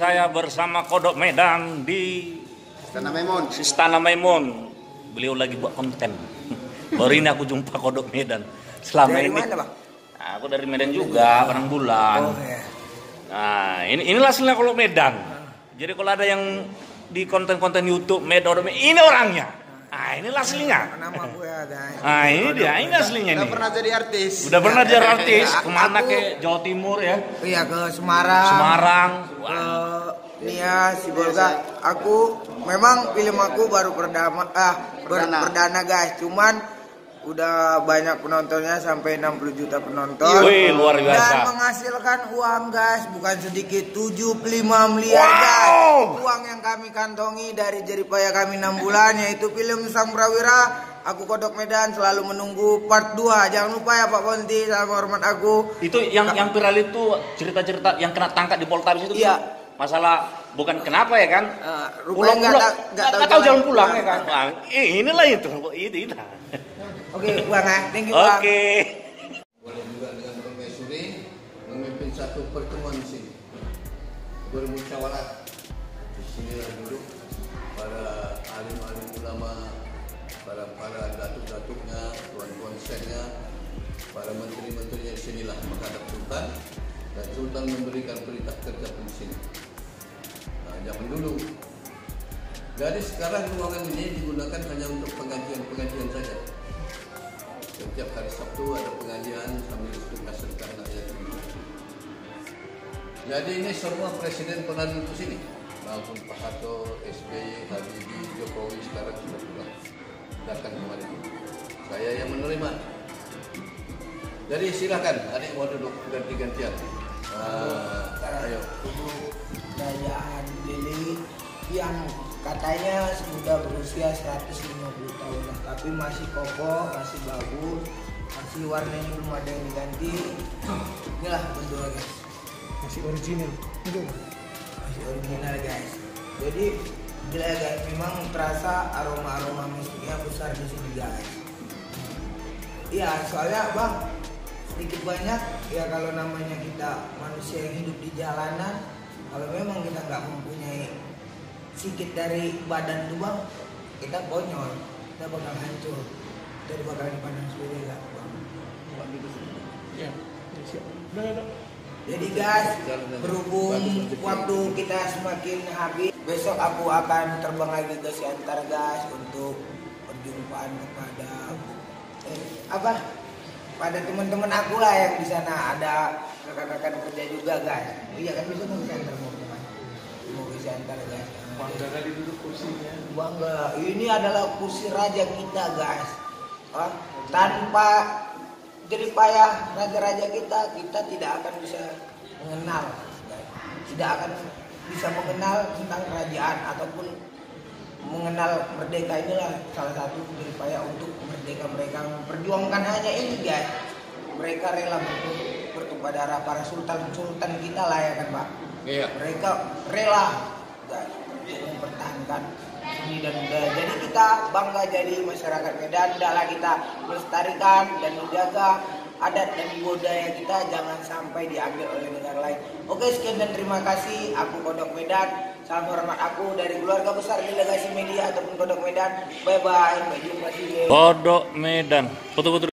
saya bersama Kodok Medan di Istana Maimun. Beliau lagi buat konten. Baru ini aku jumpa Kodok Medan. Selama dari ini. Mana, Bang? Aku dari Medan juga, Padang Bulan. Oh, ya. Nah, inilah aslinya Kodok Medan. Jadi kalau ada yang di konten-konten YouTube Medan, ini orangnya. Nah, inilah aslinya. Nama gue ada. Nah, ini dia, ini aslinya nih. Udah pernah jadi artis. Udah pernah jadi artis. Kemana ke Jawa Timur ya? Iya, ke Semarang. Semarang. Ke Nia, Sibolga. Aku memang film aku baru perdana guys. Cuman udah banyak penontonnya, sampai 60 juta penonton. Wih, luar biasa. Dan menghasilkan uang guys, bukan sedikit, 75 miliar guys. Uang yang kami kantongi dari jeripaya kami 6 bulan, yaitu film Sang Prawira. Aku Kodok Medan selalu menunggu part 2. Jangan lupa ya Pak Ponti, salam hormat aku. Itu yang viral itu cerita-cerita yang kena tangkap di Poltabes itu. Iya. Masalah bukan kenapa ya kan? Rupanya nggak tahu jalan pulang ya kan? Nah, inilah itu. Oke, Bang, thank you Bang. Oke. Boleh juga dengan permaisuri memimpin satu pertemuan di sini. Bermusyawarah. Di sinilah duduk para alim-alim ulama, para datuk-datuknya, tuan-tuan seknya, para menteri-menterinya di sinilah menghadap Sultan, dan Sultan memberikan perintah kerja di sini. Nah, zaman dulu. Jadi sekarang ruangan ini digunakan hanya untuk pengajian saja. Setiap hari Sabtu ada pengajian sambil discusskan ayat ini. Jadi ini semua presiden pernah duduk sini, maupun Pak Harto, SBY, Habibie, Jokowi sekarang sudah pulang, datang kemarin. Saya yang menerima. Jadi silakan, adik mau duduk ganti-gantian. Ayo. Kerajaan Delhi yang katanya sudah berusia 150 tahun lah, tapi masih kokoh, masih bagus, masih warnanya belum ada yang diganti. Inilah bentuknya guys, masih original, masih original guys. Jadi gila guys, memang terasa aroma musiknya besar di sini guys. Iya, soalnya Bang, sedikit banyak ya kalau namanya kita manusia yang hidup di jalanan, kalau memang kita nggak mempunyai sedikit dari badan tuh Bang, kita konyol, kita bakal hancur, kita bakal dipandang sendiri lah Bang. Ya, siap. Jadi guys, berhubung waktu kita semakin habis, besok aku akan terbang lagi ke Siantar guys untuk perjumpaan kepada pada teman-teman aku lah yang di sana, ada rekan-rekan kerja juga guys. Iya kan, besok mau ke Siantar, mau ke Siantar guys. Bangga kali duduk kursinya. Bangga, ini adalah kursi raja kita guys. Tanpa jeripayah raja-raja kita tidak akan bisa mengenal, tidak akan bisa mengenal tentang kerajaan ataupun mengenal merdeka. Inilah salah satu jeripayah untuk merdeka. Mereka memperjuangkan hanya ini guys. Mereka rela bertumpah darah, para sultan kita lah ya kan Pak. Iya. Mereka rela guys mempertahankan seni dan budaya. Jadi kita bangga jadi masyarakat Medan. Hendaklah kita melestarikan dan menjaga adat dan budaya kita, jangan sampai diambil oleh negara lain. Oke, sekian dan terima kasih. Aku Kodok Medan. Salam hormat aku dari keluarga besar Delegasi Media ataupun Kodok Medan. Bye bye. Sampai jumpa di Kodok Medan. Foto-foto.